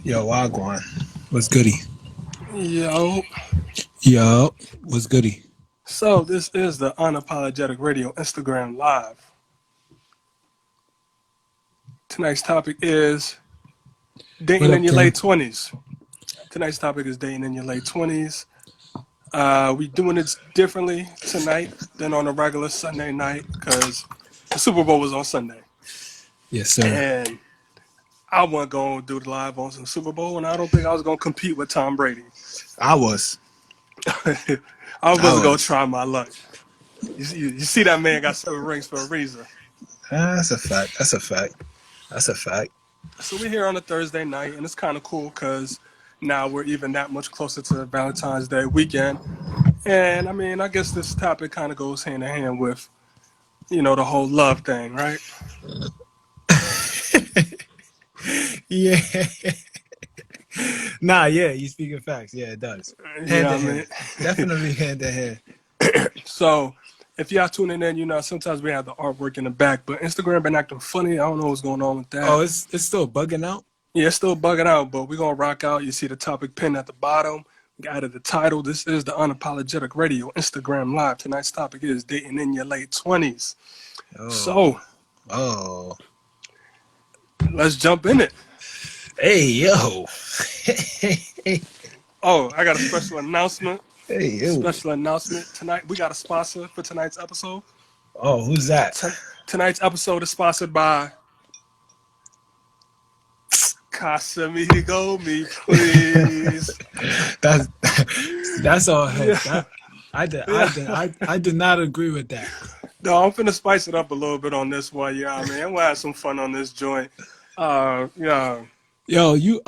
Yo, Wagwan. What's goody? Yo, Yo, what's goody? so this is the Unapologetic Radio Instagram Live. Tonight's topic is What dating up, in your Cam? late 20s. Tonight's topic is dating in your late 20s. We doing it differently tonight than on a regular Sunday night because the Super Bowl was on Sunday. Yes, sir. And I wasn't going to do the live on some Super Bowl, and I don't think I was going to compete with Tom Brady. I was. I wasn't going to try my luck. You see that man got 7 rings for a reason. That's a fact. So we're here on a Thursday night, and it's kind of cool because now we're even that much closer to Valentine's Day weekend. And I mean, I guess this topic kind of goes hand in hand with, the whole love thing, right? Yeah. Nah, yeah, you speaking facts. Yeah, it does. Hand to hand. Definitely hand to hand. So if y'all tuning in, sometimes we have the artwork in the back, but Instagram been acting funny. I don't know what's going on with that. Oh, it's still bugging out? Yeah, it's still bugging out, but we're going to rock out. You see the topic pinned at the bottom. We added the title. This is the Unapologetic Radio Instagram Live. Tonight's topic is dating in your late 20s. So, let's jump in it. Hey, yo. Oh, I got a special announcement. Hey, yo. Special announcement. Tonight, we got a sponsor for tonight's episode. Oh, who's that? Tonight's episode is sponsored by Casamigo Me, please. That's all. Yeah. I did not agree with that. No, I'm finna spice it up a little bit on this one. Yeah, man, I'm gonna have some fun on this joint. Yeah. Yo, you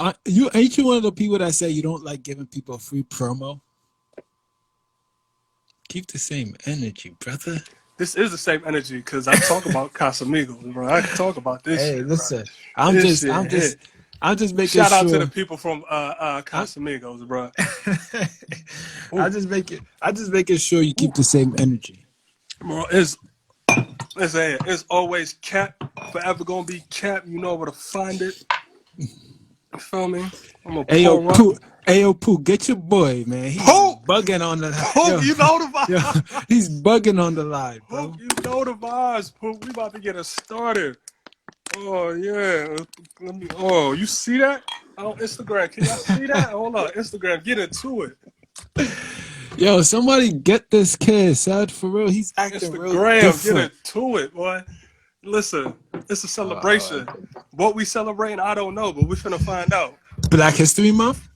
ain't you one of the people that say you don't like giving people free promo? Keep the same energy, brother. This is the same energy because I talk about Casamigos, bro. I can talk about this. Hey, shit, listen, bro. I'm just making Shout sure. out to the people from Casamigos, bro. I just making sure you keep the same energy. Bro, it's always Cap, forever gonna be Cap. You know where to find it. You feel me? I'm gonna Ayo, Pooh, get your boy, man. He's bugging on the Poop, you know the vibes. He's bugging on the live, bro. Poop, you know the vibes, Poop. We about to get it started. Oh yeah. Oh, you see that? On Instagram. Can y'all see that? Hold on. Instagram, get into it. Yo, somebody get this kid, son. For real. He's acting real different. Get into it, boy. Listen, it's a celebration. What we celebrating, I don't know, but we're finna find out. Black History Month?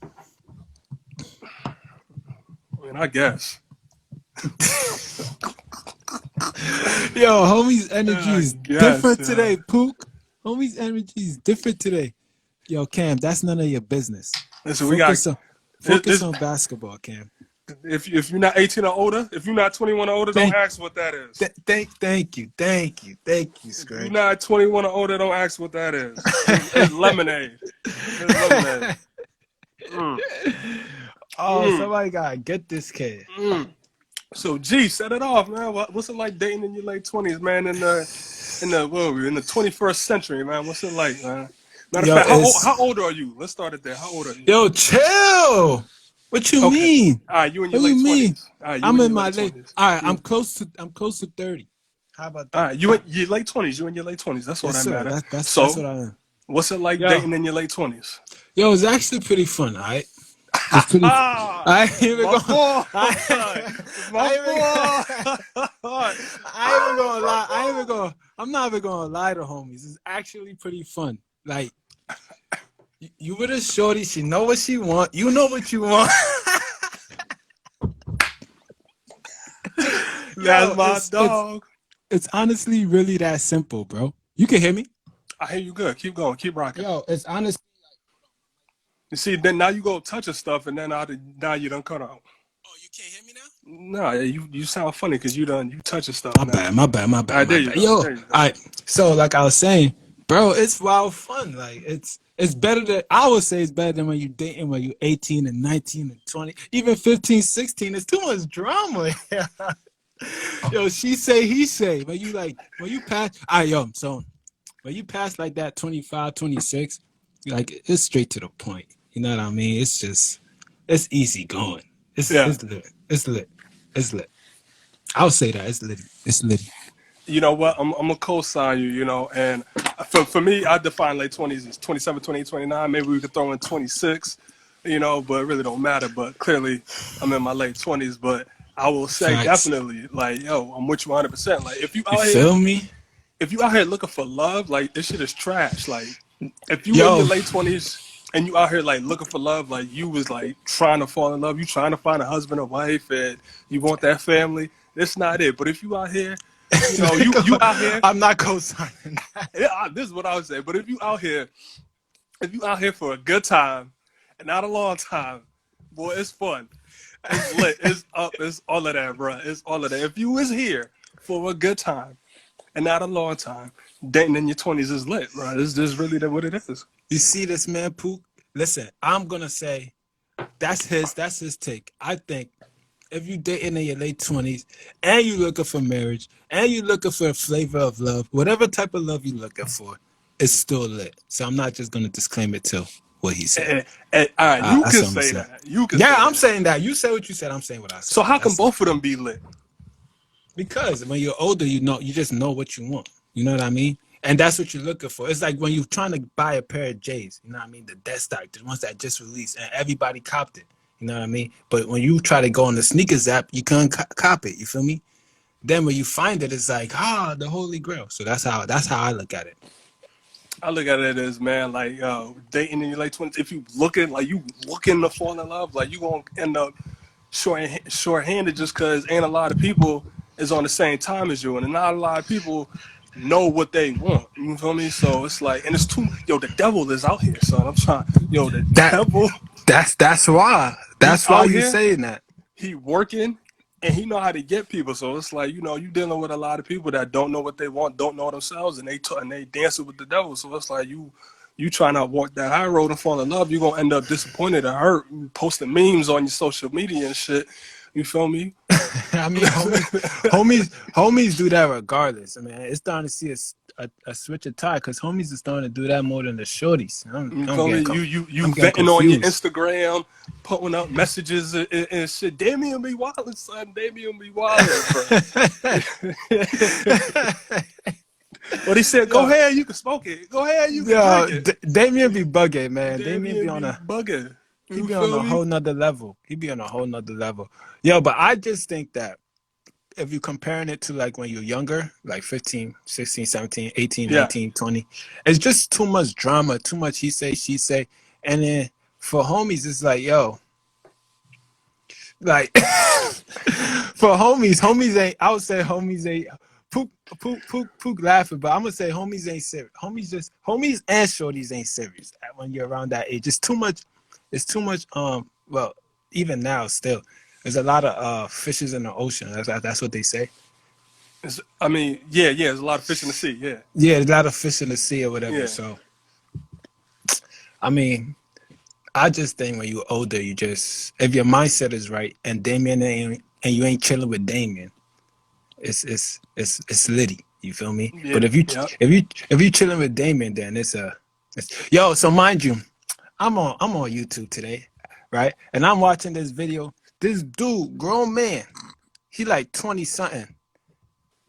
I mean, I guess. Yo, homie's energy is different today, Pook. Homie's energy is different today. Yo, Cam, that's none of your business. Listen, focus on basketball, Cam. If you're not 18 or older, if you're not 21 or older, don't ask what that is. Thank you, Screen. If you're not 21 or older, don't ask what that is. It's lemonade. It's lemonade. Somebody gotta get this kid. So, G, set it off, man. What's it like dating in your late 20s, man? In the 21st century, man. What's it like, man? Matter of fact, how old are you? Let's start it there. How old are you? Yo, chill. What you mean? All right, you in your late 20s. I'm in my late. All right, I'm close to 30. How about that? All right, you in your late 20s. You in your late 20s. That's all that matters. That's what I am. What's it like dating in your late 20s? Yo, it's actually pretty fun, all right? It's pretty I ain't even gonna lie. I'm not even gonna lie to homies. It's actually pretty fun. Like, you with a shorty, she know what she want. You know what you want. That's my dog. It's honestly really that simple, bro. You can hear me? I hear you good. Keep going. Keep rocking. Yo, it's honestly. You see, then now you go touching stuff, and then now you done cut out. Oh, you can't hear me now? No, you sound funny because you touching stuff. My bad. All right, there you go. Yo, all right. So like I was saying, bro, it's wild fun. Like it's better than, I would say it's better than when you're dating when you're 18 and 19 and 20, even 15, 16. It's too much drama. Yo, she say, he say. When you pass, so when you pass like that 25, 26, like it's straight to the point. You know what I mean? It's easy going. Yeah. It's lit. It's lit. It's lit. I'll say that it's lit. It's lit. You know what? I'm gonna co-sign you. You know, and for me, I define late 20s as 27, 28, 29. Maybe we could throw in 26. You know, but it really don't matter. But clearly, I'm in my late 20s. But I will say Facts. definitely, like, yo, I'm with you 100%. Like, You feel me? if you out here looking for love, like this shit is trash. Like, if you in Yo, your late 20s and you out here like looking for love, like you was like trying to fall in love, you trying to find a husband or wife, and you want that family. That's not it. But if you out here, you know, you out here. I'm not co-signing that. Yeah, this is what I would say. But if you out here for a good time and not a long time, boy, it's fun. It's lit. It's up. It's all of that, bro. It's all of that. If you was here for a good time and not a long time, dating in your 20s is lit, bro. It's just really what it is. You see this man, Pook? Listen, I'm gonna say that's his take. I think if you dating in your late 20s and you looking for marriage and you looking for a flavor of love, whatever type of love you looking for, it's still lit. So I'm not just gonna disclaim it to what he said. All right, you That's can what I'm say saying. that. You can Yeah, say I'm that. saying that. You say what you said. I'm saying what I said. So how can That's both of them be lit? because when you're older, you just know what you want. You know what I mean? And that's what you're looking for. It's like when you're trying to buy a pair of J's, you know what I mean? The Death Stock, the ones that just released, and everybody copped it. You know what I mean? But when you try to go on the sneakers app, you can't cop it. You feel me? Then when you find it, it's like the holy grail. So that's how I look at it. I look at it as, man, like dating in your late 20s. If you looking to fall in love, like you gonna end up short-handed just because ain't a lot of people is on the same time as you, and not a lot of people know what they want. You feel me? So it's like, and it's too. Yo, the devil is out here, son. I'm trying. Yo, the That devil, that's why. he That's why out you here. saying that. He working. And he know how to get people, so it's like, you know, you dealing with a lot of people that don't know what they want, don't know themselves, and they dancing with the devil. So it's like you trying to walk that high road and fall in love, you're gonna end up disappointed and hurt, posting memes on your social media and shit. You feel me? I mean, homies do that regardless. I mean, it's starting to see a switch of tide because homies are starting to do that more than the shorties. You I'm feel me? getting You I'm getting venting on your confused. Instagram, putting up messages and shit. Damian be wildin', son. Damian be wildin', bro. But he said, "Go Yo, ahead, you can smoke it. Go ahead, you can drink yo, it." Damien be bugging, man. Damien be Damien on be a bugging. he You be on feel a me? whole nother level. He be on a whole nother level. Yo, but I just think that if you're comparing it to like when you're younger, like 15, 16, 17, 18, Yeah. 19, 20, it's just too much drama, too much he say, she say. And then for homies, it's like, yo, like for homies ain't, I would say homies ain't, pook laughing, but I'm gonna say homies ain't serious. Homies and shorties ain't serious when you're around that age. It's too much, well, even now still, there's a lot of fishes in the ocean. That's what they say. I mean, yeah. There's a lot of fish in the sea. Yeah, Yeah, there's a lot of fish in the sea or whatever. yeah. So, I mean, I just think when you're older, if your mindset is right and and you ain't chilling with Damien, it's litty. You feel me? Yeah, But if you yeah. if you chilling with Damien, then yo. So mind you, I'm on YouTube today, right? And I'm watching this video. This dude, grown man, he like 20 something.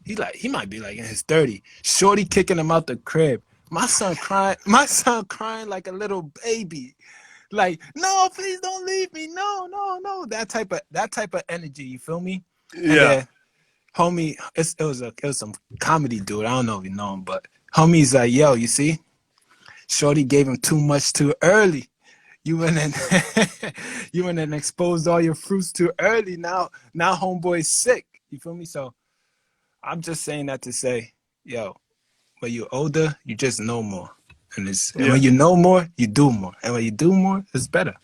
He might be like in his 30. Shorty kicking him out the crib. My son crying like a little baby. Like, no, please don't leave me. No, no, no. That type of energy, you feel me? And Yeah. then homie, it was some comedy dude. I don't know if you know him, but homie's like, yo, you see? Shorty gave him too much too early. You went and you went and exposed all your fruits too early. Now homeboy's sick. You feel me? So I'm just saying that to say, yo, when you're older, you just know more. And Yeah. when you know more, you do more. And when you do more, it's better.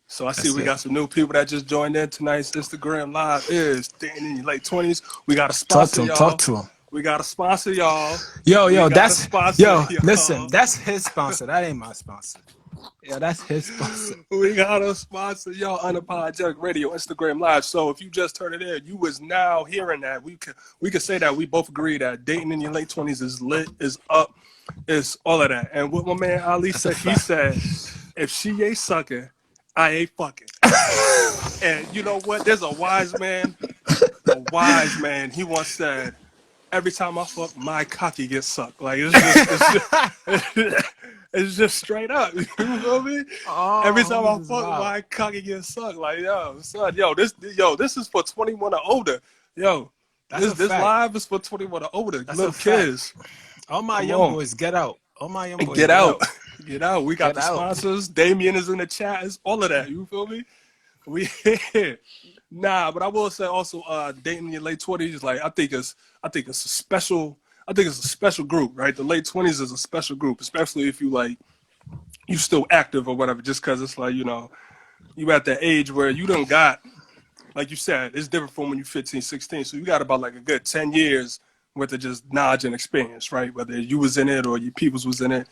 So I see That's we it. got some new people that just joined in. Tonight's Instagram live is dating in your late 20s. We got to Talk sponsor to him. Talk y'all. to him. We got to sponsor y'all. Yo, We got to that's sponsor yo. Listen, y'all. that's his sponsor. That ain't my sponsor. Yeah, that's his sponsor. We got to sponsor y'all. Unapologetic Radio Instagram live. So if you just turned it in, you was now hearing that. We could say that we both agree that dating in your late 20s is lit, is up, is all of that. And what my man Ali That's a said, he fact. said, if she ain't sucking, I ain't fucking. And you know what? There's a wise man. He once said, "Every time I fuck, my cocky gets sucked." Like it's just straight up. You feel me? Every Oh, time this I is fuck, wild. my cocky gets sucked. Like yo, son, this is for 21 or older. Yo, That's a this fact. live is for 21 or older. That's a Little fact. kids, All my come young on, boys, get out. All my young boys, get get out, out. get out. We got Get the out. sponsors. Damien is in the chat. It's all of that. You feel me? We nah, but I will say also, dating in your late 20s, like I think it's a special. I think it's a special group, right? The late 20s is a special group, especially if you like you still active or whatever. Just because it's like you at that age where you done got, like you said, it's different from when you're 15, 16. So you got about like a good 10 years worth of just knowledge and experience, right? Whether you was in it or your peoples was in it,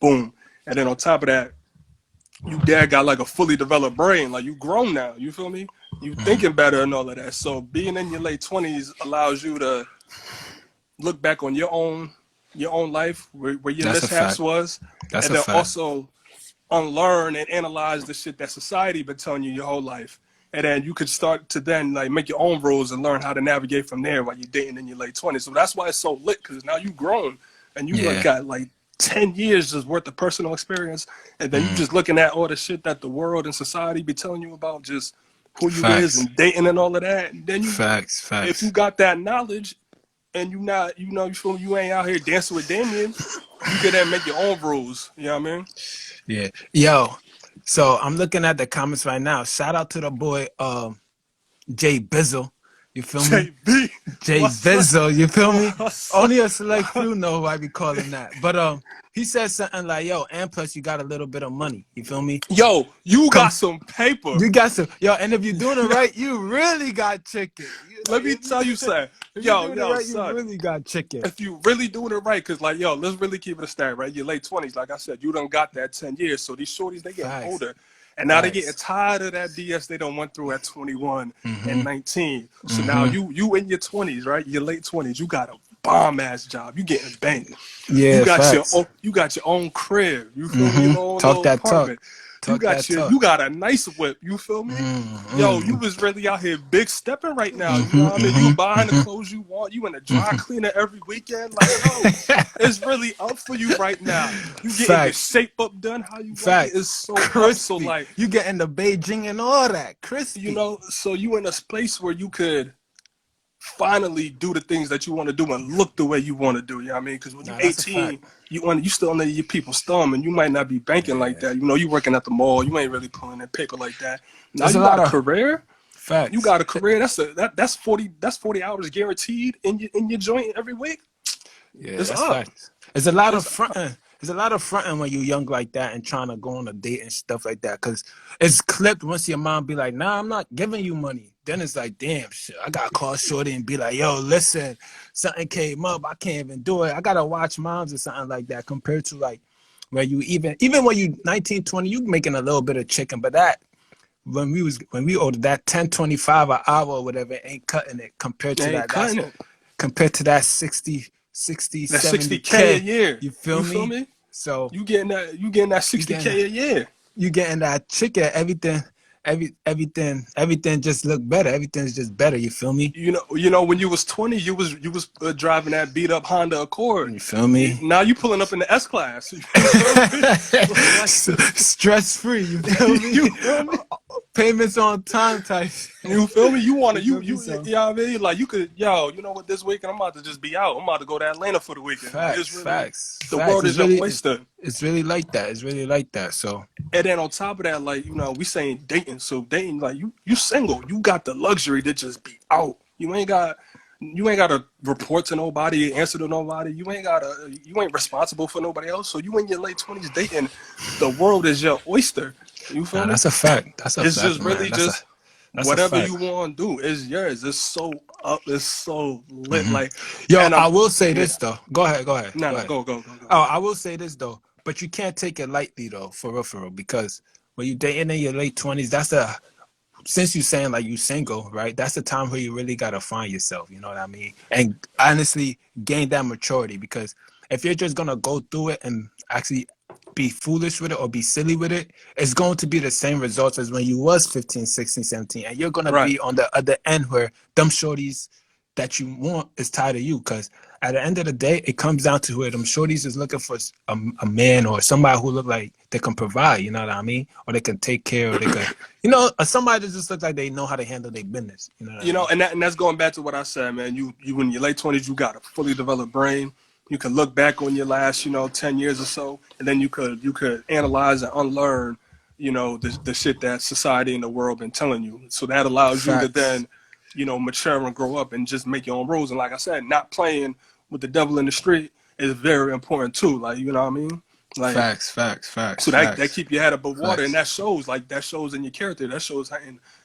boom. And then on top of that, you dad got like a fully developed brain. Like you grown now. You feel me? You thinking better and all of that. So being in your late 20s allows you to look back on your own life, where your That's a mishaps fact. was, That's and a then fact. also unlearn and analyze the shit that society been telling you your whole life. And then you could start to then like make your own rules and learn how to navigate from there while you're dating in your late 20s. So that's why it's so lit, because now you grown and you like Yeah. got like 10 years just worth of personal experience. And then you just looking at all the shit that the world and society be telling you about just who you is Facts. and dating and all of that. And then Facts. if you Facts. got that knowledge and you not, you feel me, you ain't out here dancing with Damien, you could then make your own rules. You know what I mean? Yeah. Yo. So I'm looking at the comments right now. Shout out to the boy Jay Bizzle. You feel me? JB, Jay what's up? Bizzle, you feel me? What's up? Only a select few know why we call him that. But he said something like, yo, and plus you got a little bit of money. You feel me? Yo, you got Come some paper. you got some yo, and if you're doing it right, you really got chicken. You like Let me tell you something. if you're doing it Yo, right, you son. really got chicken. If you really doing it right, because like, yo, let's really keep it a stat, right? Your late 20s, like I said, you done got that 10 years. So these shorties, they getting Facts. older. And now they getting Facts. tired of that BS they done went through at 21 and Mm-hmm. 19. So now Mm-hmm. you in your 20s, right? Your late 20s, you got a bomb ass job. You getting banked. Yeah, facts. You got your own crib. You feel me? Mm-hmm. Your own Talk little that talk. apartment. Talk that talk. You got a nice whip. You feel me? Yo, you Mm-hmm. was really out here big stepping right now. You know Mm-hmm. what I mean? You Mm-hmm. buying the Mm-hmm. clothes you want. You in the dry cleaner every weekend. Like, yo, it's really up for you right now. You getting your Facts. shape up done how you like it. Facts. It's so up. So Crispy. like, You getting the Beijing and all that. Crispy. so you in a space where you could finally do the things that you want to do and look the way you want to do. You know what I mean? Because when you're Nah, that's a 18, fact. you still under your people's thumb, and you might not be banking like Yeah. that. You working at the mall. You ain't really pulling in paper like that. Now There's a you got lot a of career. You facts. got a career. That's 40 hours guaranteed in your joint every week. Yeah, It's that's up. facts. There's a lot of It's up. fronting. There's a lot of fronting when you're young like that and trying to go on a date and stuff like that. Cause it's clipped once your mom be like, nah, I'm not giving you money. Then it's like, damn shit. I gotta call Shorty and be like, yo, listen, something came up. I can't even do it. I gotta watch moms or something like that compared to like where you even when you 19, 20, you making a little bit of chicken, but that when we ordered that 10.25 an hour or whatever ain't cutting it compared to They ain't that's cutting it. compared to that 60, That 60K a 70K. year. You feel You feel me? me? So You getting that you getting 60K a year. you getting that chicken, everything just look better. Everything's just better. You feel me? When you was 20, you was driving that beat up Honda Accord. You feel me? Now you pulling up in the S class. You feel me? Stress free. You feel me? You feel me? Payments on time type. You feel me? You want to You feel me? you know what I mean? Like you could, you know what? This weekend I'm about to just be out. I'm about to go to Atlanta for the weekend. Like it's really Facts. the world It's is your really oyster. it's really like that. It's really like that. So And then on top of that, like we saying dating. So dating, like you single. You got the luxury to just be out. You ain't got to report to nobody, answer to nobody. You ain't responsible for nobody else. So you in your late 20s dating, the world is your oyster. You feel nah, me? that's a fact. That's a It's fact, just man. really just That's a whatever fact. you want to do is yours. It's so up. It's so lit. Like, Yo, and I will say yeah. this though. Go ahead. No, go. Oh, I will say this though, but you can't take it lightly though, for real, because when you dating in your late 20s, since you saying like you single, right? That's the time where you really gotta find yourself. You know what I mean? And honestly, gain that maturity because if you're just gonna go through it and actually be foolish with it or be silly with it, it's going to be the same results as when you was 15, 16, 17. And you're going to Right. be on the other end where them shorties that you want is tired of you. Because at the end of the day, it comes down to where them shorties is looking for a man or somebody who look like they can provide, you know what I mean? Or they can take care, or they can, or somebody that just looks like they know how to handle their business, you know what I mean? And that's going back to what I said, man. You in your late 20s, you got a fully developed brain. You can look back on your last, 10 years or so, and then you could analyze and unlearn, the shit that society and the world been telling you. So that allows you to Facts. then, mature and grow up and just make your own rules. And like I said, not playing with the devil in the street is very important too. Like, you know what I mean? Like, Facts, facts, facts, so that facts, keep your head above water, and facts. that shows in your character. That shows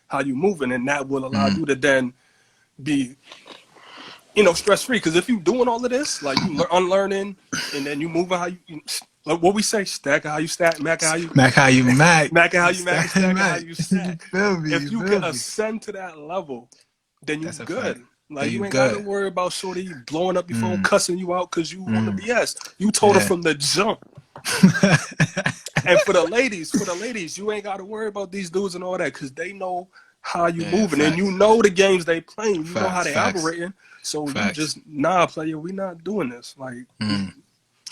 how you moving, and that will allow you to then be, stress free. Because if you doing all of this, like you unlearning, and then you moving how you, like what we say, stack how you stack, mac how you Mac, how you Mac? mac how you mac, stack how Mac. you You stack. feel me? If You you can feel me? ascend to that level, then you That's a fact. good. Then Like you you ain't gotta good. worry about shorty blowing up your phone, cussing you out because you on the BS. You told her Yeah. from the jump. And for the ladies, you ain't got to worry about these dudes and all that because they know how you Yeah, moving and you facts. know the games they playing. You know how Facts, they facts, operating. So you facts. just player. We not doing this. Like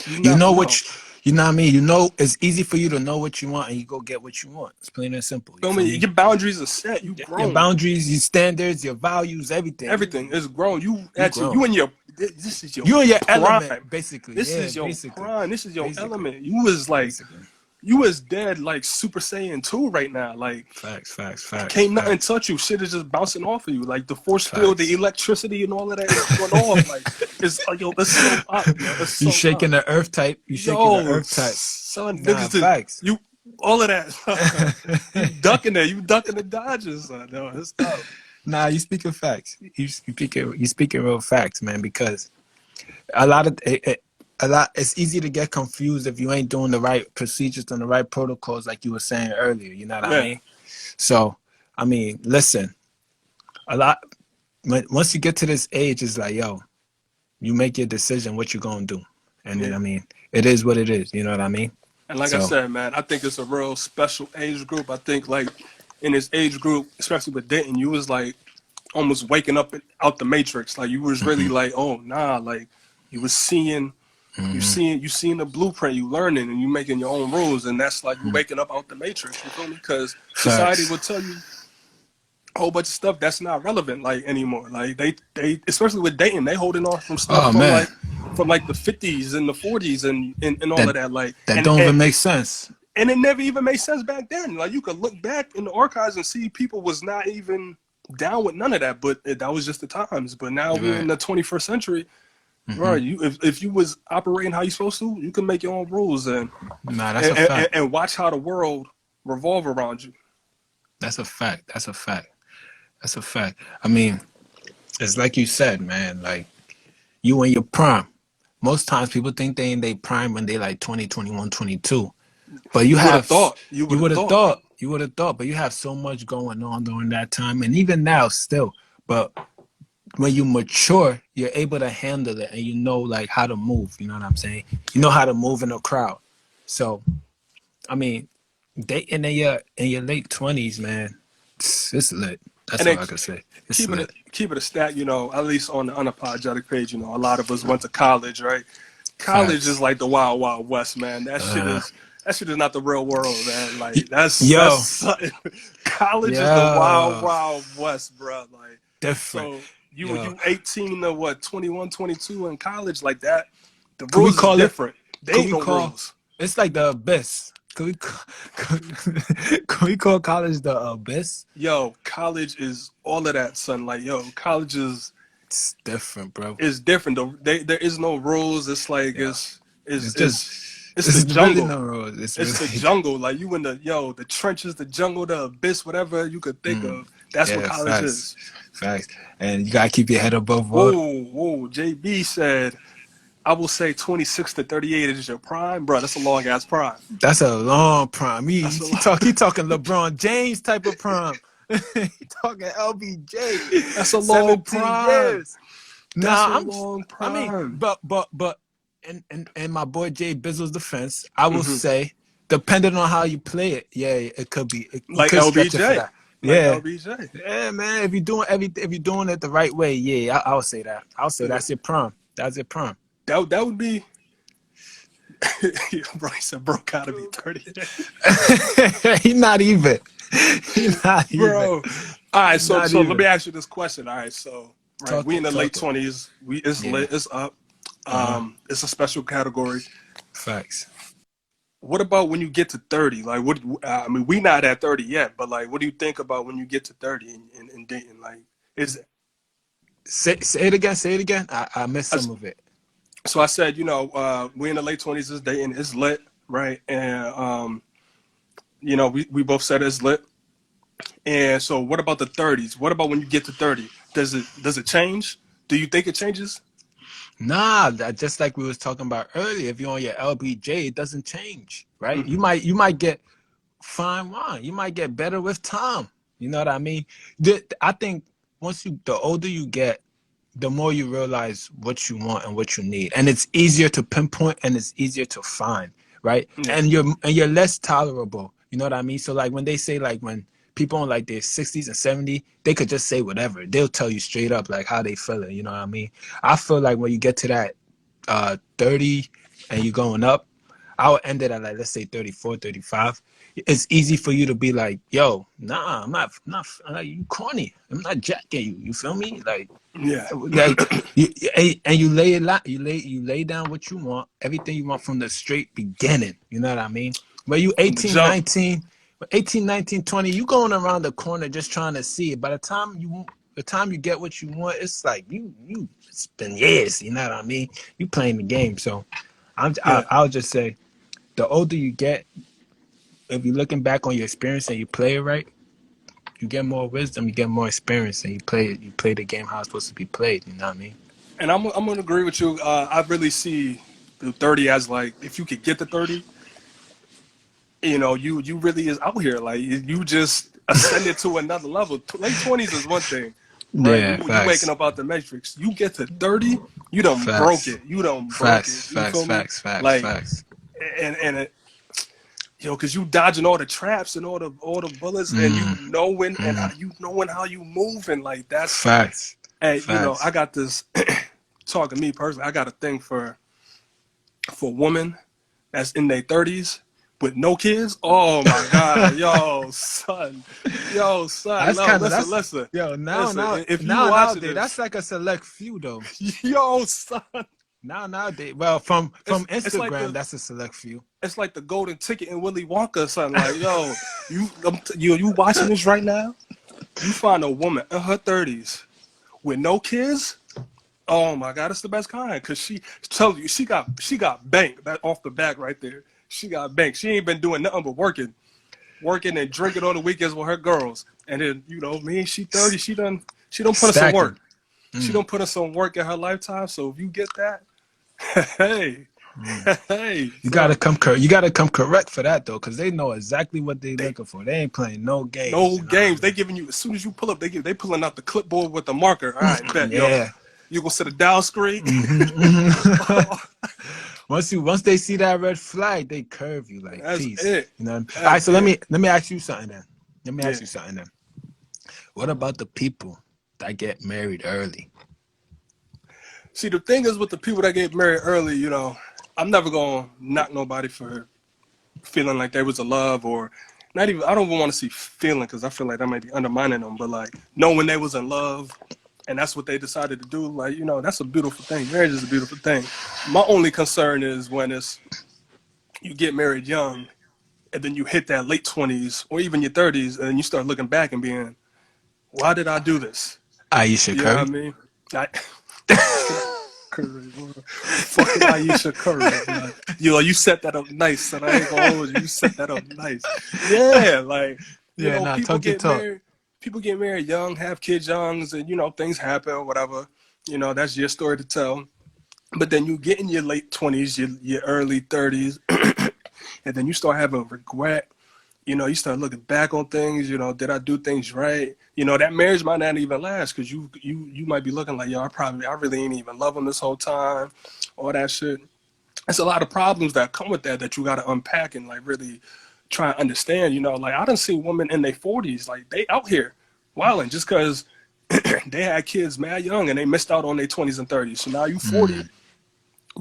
you You not know no. you know what I mean? You know it's easy for you to know what you want and you go get what you want. It's plain and simple. You Feel feel me? me? Your boundaries are set. You Your grown. boundaries, your standards, your values, everything. Everything is grown. You You actually grown. you in your this is your You in your element, prime. basically. This Yeah, is your basically. prime. This is your Basically. element. You was like Basically. you was dead like Super Saiyan 2 right now. Like Facts, facts, facts, can't nothing facts, touch you. Shit is just bouncing off of you. Like the force field, the facts. electricity, and all of that is going off. Like it's like yo, it's so up, yo. It's You so shaking up. the earth type. You shaking the Yo, earth type. son, Nah, niggas just facts. you all of that. You ducking there. You ducking the Dodgers, son. No, it's up. Nah, you speaking facts. You speaking real facts, man. Because a lot of a lot. It's easy to get confused if you ain't doing the right procedures and the right protocols, like you were saying earlier. You know what I Yeah, mean? So, I mean, listen. A lot. Once you get to this age, it's like, yo, you make your decision what you're gonna do, and then yeah. I mean, it is what it is. You know what I mean? And like I So, said, man, I think it's a real special age group. I think like in this age group, especially with Denton, you was like almost waking up out the matrix. Like you was really like, oh nah, like you was seeing you seeing the blueprint, you learning and you making your own rules, and that's like you waking up out the matrix. You feel me? Because society facts. will tell you a whole bunch of stuff that's not relevant like anymore. Like they especially with dating, they holding on from stuff Oh man, from like the 50s and the 40s and all that of that. Like that don't even make sense. and it never even made sense back then. Like you could look back in the archives and see people was not even down with none of that, but that was just the times. But now we're in Right. the 21st century. Right, you if you was operating how you supposed to, you can make your own rules Nah, that's a fact. and watch how the world revolve around you. That's a fact. That's a fact. That's a fact. I mean, it's like you said, man. Like you in your prime. Most times people think they in their prime when they like 20, 21, 22. But You would have thought. You would you have would have thought. thought, you would have thought, but you have so much going on during that time, and even now still. But when you mature, you're able to handle it, and you know like how to move. You know what I'm saying? You know how to move in a crowd. So, I mean, dating in your late 20s, man, it's lit. That's And all then I can say. It's lit. keep it a stat. At least on the unapologetic page. A lot of us went to college, right? College is Facts. like the wild wild west, man. That shit is not the real world, man. Like that's Yo, something. College is the wild yo, wild west, bro. Like different. so Yo, you 18 to what 21, 22 in college like that. The could we rules is call it? different. They Could ain't we no call? rules. It's like the abyss. Could we call college the abyss? Yo, college is all of that, son. Like yo, college It's different, bro. is different. There is no rules. It's like Yeah, is it's just it's the it's really jungle. no rules. It's It's the really jungle. Like you in the trenches, the jungle, the abyss, whatever you could think of. That's what yeah, college facts, is. facts. And you gotta keep your head above water. Whoa. JB said, I will say 26 to 38 is your prime, bro. That's a long ass prime. That's a long prime. That's a He talking LeBron James type of prime. He talking LBJ. that's a long 17 prime. years. That's a Nah, long I mean, prime. but and my boy Jay Bizzle's defense, I will Hmm. say, depending on how you play it, yeah, it could be. You Like could stretch it for LBJ, that. like Yeah, LBJ, yeah, man. If you're doing it the right way, yeah, I would say that. I'll say that's your prime. That's your prime. that would be. Bryce said, "Bro, gotta be 30." He not even. He not even. Bro. All right, He not so let me even. ask you this question. All right, so right, Talk we in it. the late Talk it. 20s. It's Yeah. lit. It's up. Uh huh. It's a special category. Facts. What about when you get to 30? Like, what? I mean, we not at 30 yet, but like, what do you think about when you get to 30 in dating? Like, is Say it again. Say it again. I missed some of it. so I said, we in the late 20s is dating. It's lit, right? And we both said it's lit. And so, what about the 30s? What about when you get to 30? Does it change? Do you think it changes? Nah, that just like we was talking about earlier. If you're on your LBJ, it doesn't change, right? Hmm. You might get fine wine. You might get better with time. You know what I mean? I think the older you get, the more you realize what you want and what you need, and it's easier to pinpoint and it's easier to find, right? Yeah, And you're less tolerable. You know what I mean? So like when they say like when people in like their 60s and 70s, they could just say whatever. They'll tell you straight up like how they feeling. You know what I mean? I feel like when you get to that 30 and you're going up, I would end it at like let's say 34, 35. It's easy for you to be like, yo, nah, I'm not like you corny. I'm not jacking you. You feel me? yeah. And you lay it out, you lay down what you want, everything you want from the straight beginning. You know what I mean? When you From the 18, jump. 19, 18, 19, 20, you going around the corner just trying to see it. By the time you get what you want, it's like it's been years. You know what I mean? You playing the game, so Yeah. I'll just say the older you get, if you're looking back on your experience and you play it right, you get more wisdom, you get more experience, and you play the game how it's supposed to be played. You know what I mean? And I'm gonna agree with you. I really see the 30 as like if you could get to 30, you really is out here. Like you just ascended to another level. Late 20s is one thing, right? Yeah, You waking facts, up out the matrix. You get to 30, you done broke facts, it. You done broke it. facts, You facts, feel me? facts, facts, Like facts. and it, because you dodging all the traps and all the bullets, and Mm, you knowing how you move, and like that's facts, hey, I facts. got this. Talking to me personally, I got a thing for women that's in their 30s with no kids. Oh my God, yo son, That's no, kind of listen, that's listen, yo now listen. now If you now watching nowadays that's this, like a select few though. yo son, Now nowadays, well from it's like Instagram the that's a select few. it's like the golden ticket in Willy Wonka, son. Like yo, you watching this right now? You find a woman in her 30s with no kids. Oh my God, it's the best kind because she tells you she got bank that off the back right there. She got bank. She ain't been doing nothing but working and drinking on the weekends with her girls. And then me, she 30. She don't put in some Stacking. work. She don't put in some work in her lifetime. So if you get that, hey, hey, son, You gotta come correct for that though, because they know exactly what they they looking for. They ain't playing no games. no You know what I games. They mean? giving you as soon as you pull up, they pulling out the clipboard with the marker. All right, bet yo, Yeah. you gonna set a dial screen. Once they see that red flag, they curve you like That's peace. it. You know. All right. That's So let it. me ask you something then. Let me ask Yeah. you something then. What about the people that get married early? See, the thing is with the people that get married early, I'm never gonna knock nobody for feeling like there was a love or not even. I don't even want to see feeling because I feel like that might be undermining them. But like knowing they was in love and that's what they decided to do, like that's a beautiful thing. Marriage is a beautiful thing. My only concern is when it's you get married young and then you hit that late 20s or even your 30s and you start looking back and being, why did I do this? Aisha You know what I Curry. mean? I, Curry, bro. Fucking Aisha Curry, bro. You set that up nice, and I ain't gonna hold you. You set that up nice. Yeah, like Yeah. Nah. people Talk your get talk. married. People get married young, have kids young, and things happen, whatever. That's your story to tell. But then you get in your late 20s, your early 30s, and then you start having regret. You start looking back on things. Did I do things right? That marriage might not even last because you might be looking like, yo, I really ain't even love him this whole time, all that shit. It's a lot of problems that come with that that you got to unpack and like really try and understand. You know, like I done seen women in their 40s, like they out here wilding just because they had kids mad young and they missed out on their 20s and 30s. So now you 40,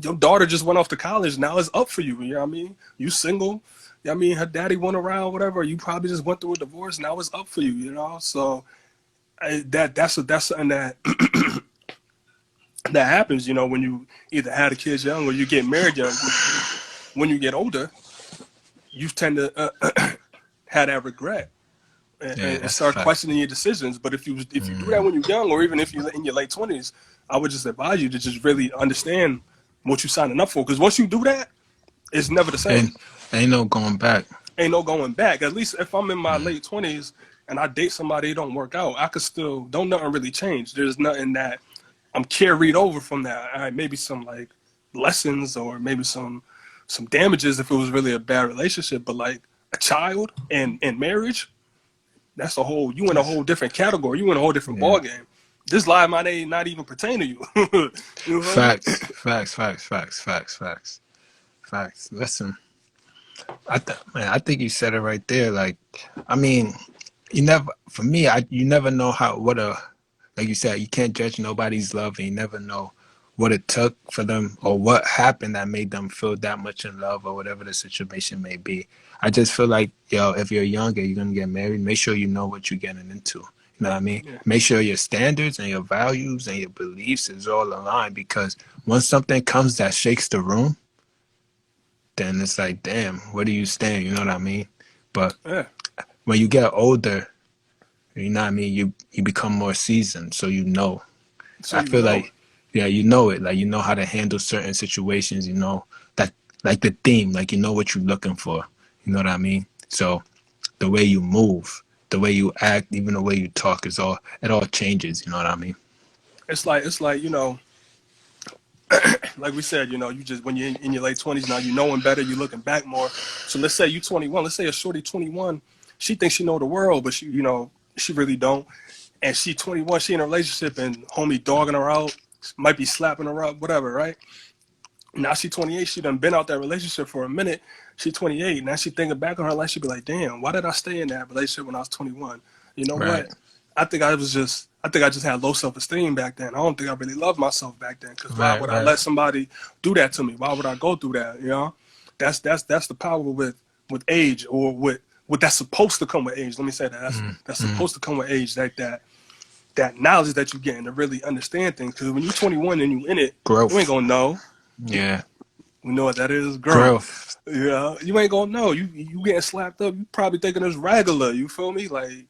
your daughter just went off to college. Now it's up for you. You know what I mean? You single. You know what I mean? Her daddy went around, whatever. You probably just went through a divorce. Now it's up for you. You know, so that's something that that happens. You know, when you either had a kid young or you get married young. When you get older, you tend to have that regret Yeah, and that's a start fact. questioning your decisions. But if you do that when you're young, or even if you're in your late 20s, I would just advise you to just really understand what you're signing up for. Because once you do that, it's never the same. And ain't no going back. Ain't no going back. At least if I'm in my late 20s and I date somebody, it don't work out, I could still don't nothing really change. There's nothing that I'm carried over from that. Maybe some like lessons or maybe some damages if it was really a bad relationship. But like a child and marriage, that's a whole you in a whole different category. You in a whole different Yeah. ball game. This lie might not even pertain to you. You feel me? Facts, facts, facts, facts, facts, facts, facts. Listen, man, I think you said it right there. Like, I mean, you never, for me, you never know like you said, you can't judge nobody's love, and you never know what it took for them or what happened that made them feel that much in love or whatever the situation may be. I just feel like, yo, if you're younger, you're gonna get married, make sure you know what you're getting into. You know what I mean? Yeah. Make sure your standards and your values and your beliefs is all aligned, because once something comes that shakes the room, then it's like, damn, where do you stand? You know what I mean? But Yeah. when you get older, you know what I mean, you become more seasoned, so you know. So I you feel know. like, yeah, you know it. Like, you know how to handle certain situations. You know that, like the theme, like you know what you're looking for. You know what I mean? So the way you move, the way you act, even the way you talk it all changes. You know what I mean? It's like like we said, you just when you're in your late 20s now, you knowing better, you looking back more. So let's say you 21. Let's say a shorty 21, she thinks she know the world, but she really don't. And she 21, she in a relationship, and homie dogging her out, might be slapping her up, whatever, right? Now she 28. She done been out that relationship for a minute. She 28. Now she thinking back on her life. She be like, damn, why did I stay in that relationship when I was 21? You know Right, what? I think I just had low self esteem back then. I don't think I really loved myself back then. Because why right, would I right, let somebody do that to me? Why would I go through that? You know, that's the power with age, or with that's supposed to come with age. Let me say that. That's supposed to come with age. That knowledge that you getting to really understand things. Because when you're 21 and you in it, you ain't growth. gonna know. Yeah, We know what that is, growth. growth. Yeah, you ain't gonna know. You getting slapped up. You probably thinking it's regular. You feel me? Like,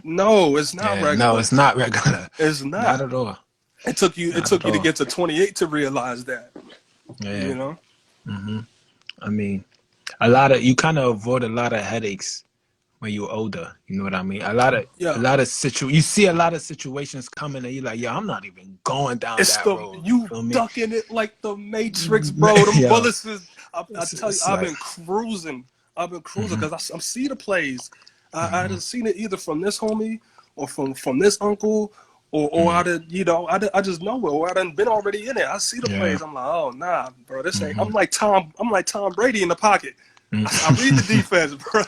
no, it's not Yeah, no, regular. it's not regular. It's Not not. at all. It took you. It Not at took you to all. get to 28 to realize that. You Yeah. know. I mean, you kind of avoid a lot of headaches when you're older. You know what I mean? A Yeah. lot of you see a lot of situations coming, and you're like, yo, I'm not even going down It's that the road. You you feel me? ducking it like the Matrix, bro. Them Yo, bullets is. I tell you, it's I've like, been cruising. I've been cruising because I'm see the plays. I done seen it either from this homie or from this uncle, or I done, I just know it, or I done been already in it. I see the yeah, plays. I'm like, oh nah, bro, this ain't. I'm like Tom Brady in the pocket. I read the defense, bro.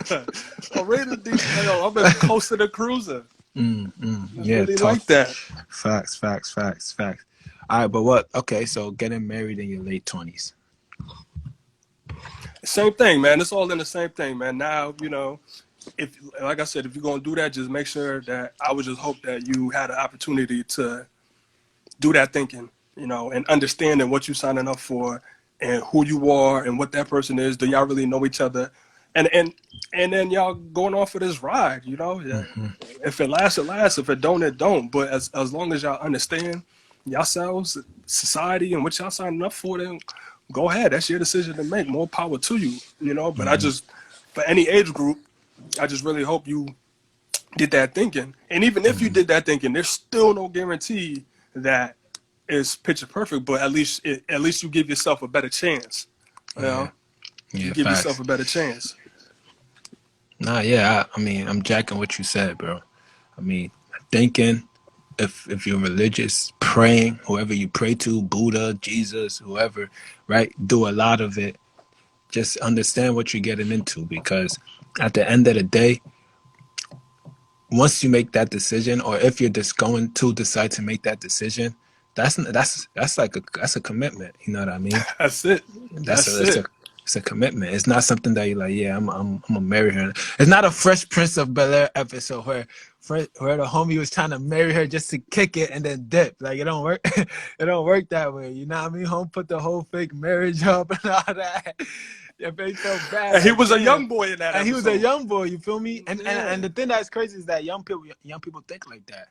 I read the defense. Yo, I've been close to the cruiser. It's yeah, really like tough. that. Facts, facts, facts, facts. All right, but what? Okay, so getting married in your late 20s. Same thing, man. It's all in the same thing, man. Now, if like I said, if you're gonna do that, just make sure that I would just hope that you had an opportunity to do that thinking, and understanding what you're signing up for and who you are and what that person is. Do y'all really know each other? And then y'all going off for this ride, Yeah. If it lasts, it lasts. If it don't, it don't. But as long as y'all understand yourselves, society, and what y'all signing up for, then go ahead. That's your decision to make. More power to you. But for any age group, I just really hope you did that thinking. And even if you did that thinking, there's still no guarantee that it's picture perfect. But at least you give yourself a better chance. You Yeah, know, you yeah, give yourself facts. a better chance. Nah, yeah, I mean, I'm jacking what you said, bro. I mean, thinking, if you're religious, praying, whoever you pray to, Buddha, Jesus, whoever, right? Do a lot of it. Just understand what you're getting into, because at the end of the day, once you make that decision, or if you're just going to decide to make that decision, that's like that's a commitment. You know what I mean? That's it. That's That's a it's a it. it's a commitment. It's not something that you're like, yeah, I'm gonna marry her. It's not a Fresh Prince of Bel-Air episode where the homie was trying to marry her just to kick it and then dip. Like, it don't work. It don't work that way. You know what I mean? Home put the whole fake marriage up and all that. If they felt bad, And he like, was a damn. young boy in that And he was a episode. young boy. You feel me? And Yeah. and the thing that's crazy is that young people think like that.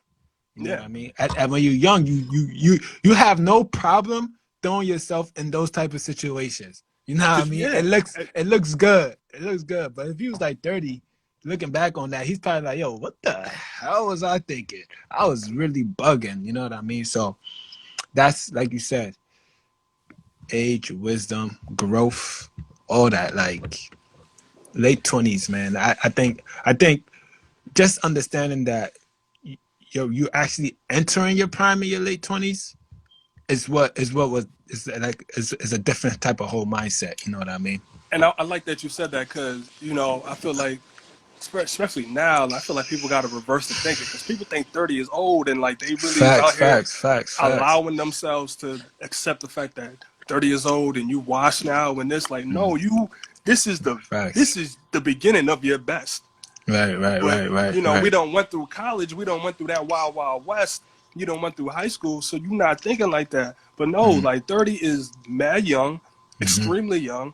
You know Yeah. what I mean? And when you're young, you have no problem throwing yourself in those type of situations. You know what I mean? Yeah. It looks good. It looks good. But if he was like 30, looking back on that, he's probably like, yo, what the hell was I thinking? I was really bugging. You know what I mean? So that's, like you said, age, wisdom, growth, all that. Like, late 20s, man. I think just understanding that you actually entering your prime in your late 20s is a different type of whole mindset. You know what I mean? And I like that you said that because, I feel like, especially now, I feel like people got to reverse the thinking because people think 30 is old and like they really is Facts, out here facts, facts, facts. allowing themselves to accept the fact that 30 years old and you washed now and this, like, no, this is the Facts. this is the beginning of your best. Right, right, But right, right, we right. don't went through college, we don't went through that wild wild west, you don't went through high school, so you're not thinking like that. But no, like 30 is mad young, extremely young,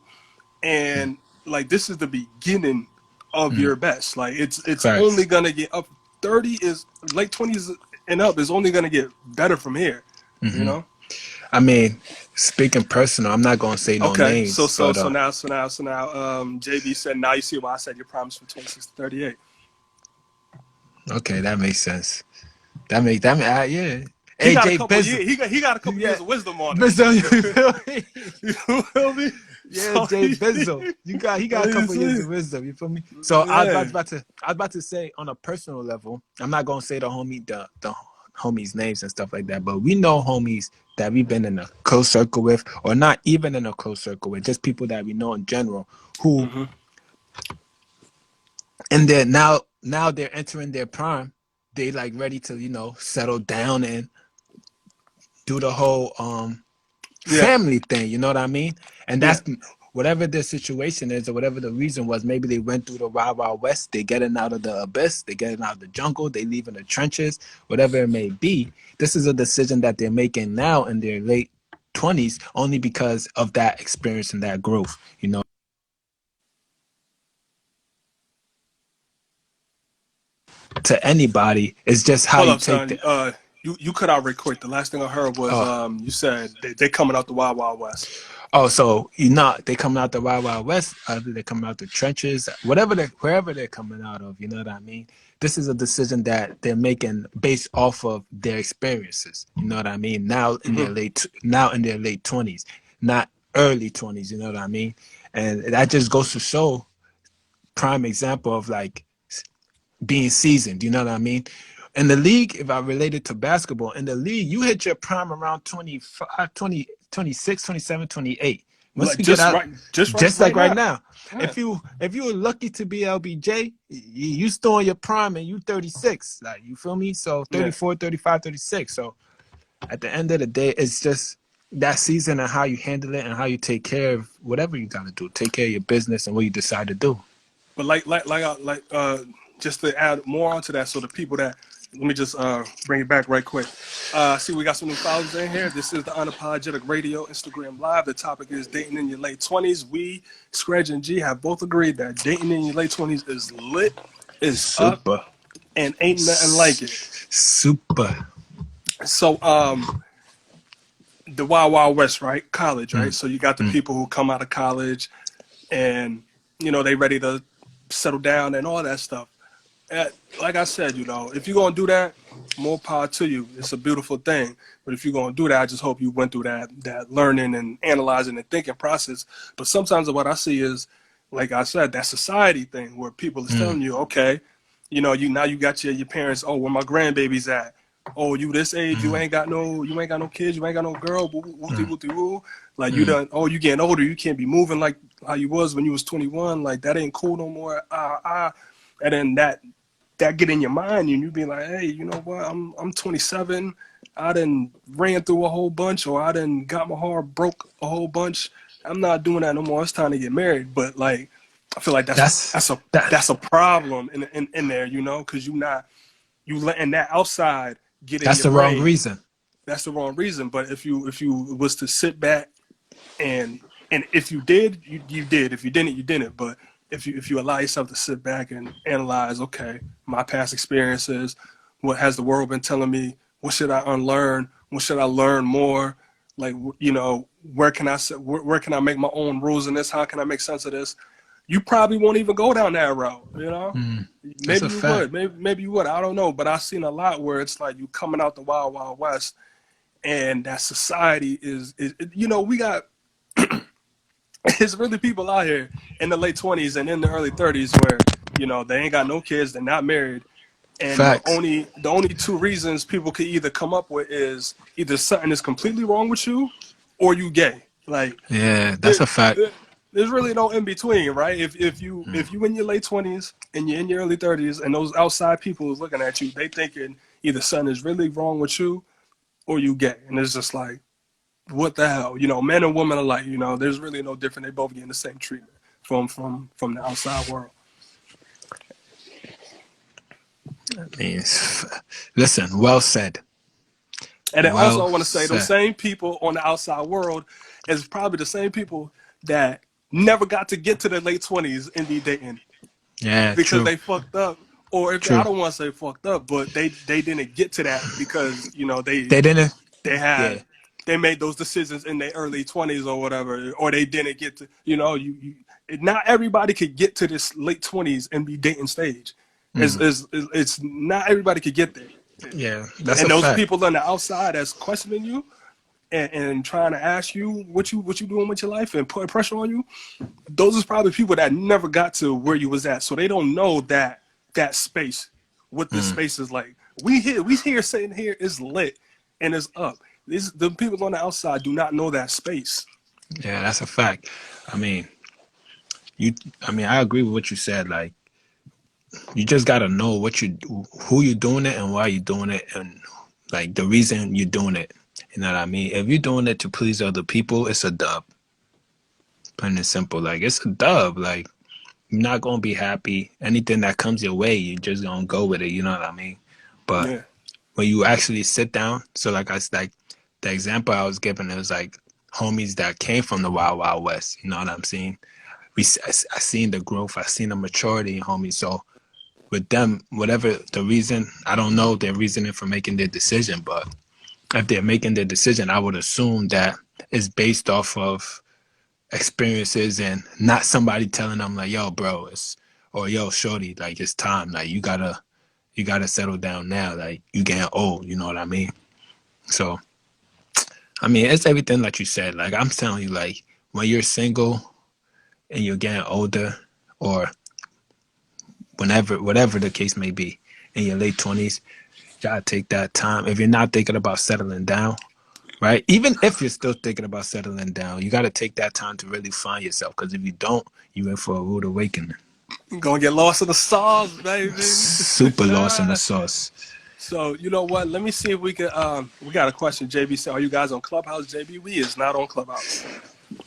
and like this is the beginning of your best. Like it's only Facts. gonna get up. 30 is late 20s and up is only gonna get better from here. You know. I mean, speaking personal, I'm not gonna say no Okay, so names, so but so now so now so now JB said now you see why I said your promise from 26 to 38. okay, that makes sense. Yeah. He got a AJ couple Bizzle. years. He got a couple Yeah, years of wisdom on him. Bizzle, you feel me? You feel me? Yeah, So Jay Bizzle. He got a couple years of wisdom. You feel me? So yeah. I was about to say, on a personal level, I'm not gonna say the homies' names and stuff like that, but we know homies that we've been in a close circle with, or not even in a close circle with, just people that we know in general, who and they're now they're entering their prime. They like ready to, settle down and do the whole Yeah. family thing, you know what I mean? And Yeah. that's whatever their situation is, or whatever the reason was. Maybe they went through the wild, wild west. They getting out of the abyss. They getting out of the jungle. They leaving the trenches. Whatever it may be, this is a decision that they're making now in their late 20s, only because of that experience and that growth. To anybody, it's just how Hold you up, take son. the. You cut out real quick. The last thing I heard was Oh, you said they coming out the Wild Wild West. Oh, so they coming out the wild, wild west, either they coming out the trenches, wherever they're coming out of. You know what I mean? This is a decision that they're making based off of their experiences. You know what I mean? Now in their late 20s, not early 20s. You know what I mean? And that just goes to show, prime example of like being seasoned. You know what I mean? In the league, if I relate it to basketball, in the league, you hit your prime around 25, 20, 26, 27, 28. Once Like you get out, just just like right right now. now, Yeah. if you were lucky to be LBJ, you still in your prime and you 36. Like, you feel me? So Yeah. 34, 35, 36. So at the end of the day, it's just that season and how you handle it and how you take care of whatever you got to do. Take care of your business and what you decide to do. But just to add more onto that, so the people that let me just bring it back right quick. See, we got some new followers in here. This is the Unapologetic Radio Instagram Live. The topic is dating in your late 20s. We, Scratch and G, have both agreed that dating in your late 20s is lit, is up, Super. and ain't nothing like it. Super. So, the Wild Wild West, right? College, right? So you got the people who come out of college and, they ready to settle down and all that stuff. Like I said, if you're going to do that, more power to you. It's a beautiful thing. But if you're going to do that, I just hope you went through that learning and analyzing and thinking process. But sometimes what I see is, like I said, that society thing where people is telling you, okay, you now you got your parents, oh, where my grandbaby's at? oh, you this age, you ain't got no kids, you ain't got no girl, whoopty whoopty woo. Like you done, oh, you getting older, you can't be moving like how you was when you was 21. Like that ain't cool no more. And then that get in your mind, and you be like, hey, you know what? I'm 27. I done ran through a whole bunch, or I done got my heart broke a whole bunch. I'm not doing that no more. It's time to get married. But like, I feel like That's that's a problem in there, you know, because you letting that outside get in that's your the wrong brain. reason. That's the wrong reason. But if you was to sit back and if you did, you did. If you didn't, you didn't. But if you allow yourself to sit back and analyze, okay, my past experiences, what has the world been telling me? What should I unlearn? What should I learn more? Like, you know, where can I make my own rules in this? How can I make sense of this? You probably won't even go down that route, you know? That's Maybe a you fact. would. Maybe you would. I don't know. But I've seen a lot where it's like you coming out the wild, wild west, and that society is you know, we got it's really people out here in the late 20s and in the early 30s where, you know, they ain't got no kids, they're not married, and Facts. the only two reasons people could either come up with is either something is completely wrong with you or you gay. Like Yeah, that's there, a fact. there's really no in between, right? If you in your late 20s and you're in your early 30s and those outside people is looking at you, they thinking either something is really wrong with you or you gay. And it's just like, what the hell? You know, men and women alike, you know, there's really no different. They both getting the same treatment from the outside world. I mean, listen, well said. And then also Well I want to say those said. same people on the outside world is probably the same people that never got to get to their late 20s and be dating Yeah, because true. they fucked up. Or if they, I True. don't want to say fucked up, but they didn't get to that because, you know, They didn't. they Yeah. had they made those decisions in their early 20s or whatever, or they didn't get to, you know, not everybody could get to this late 20s and be dating stage. It's not everybody could get there. Yeah, that's a And those fact. people on the outside that's questioning you and trying to ask you what you doing with your life and putting pressure on you, those is probably people that never got to where you was at. So they don't know that space, what this space is like. We here sitting here is lit and it's up. The people on the outside do not know that space. Yeah, that's a fact. I mean, I agree with what you said. Like, you just gotta know who you're doing it and why you're doing it, and like the reason you're doing it. You know what I mean? If you're doing it to please other people, it's a dub. Plain and simple. Like, it's a dub. Like, you're not gonna be happy. Anything that comes your way, you're just gonna go with it. You know what I mean? But Yeah. when you actually sit down, so like the example I was giving, it was like homies that came from the Wild Wild West. You know what I'm saying? I seen the growth, I seen the maturity in homies. So with them, whatever the reason, I don't know their reasoning for making their decision, but if they're making their decision, I would assume that it's based off of experiences and not somebody telling them like, yo, bro, or yo, shorty, like it's time. Like you gotta settle down now. Like you getting old, you know what I mean? So I mean, it's everything like you said. Like I'm telling you, like when you're single and you're getting older, or whatever the case may be, in your late 20s, you gotta take that time. If you're not thinking about settling down, right? Even if you're still thinking about settling down, you gotta take that time to really find yourself. Because if you don't, you're in for a rude awakening. Gonna get lost in the sauce, baby. Super lost in the sauce. So you know what? Let me see if we can. We got a question. JB said, "Are you guys on Clubhouse?" JB, we is not on Clubhouse.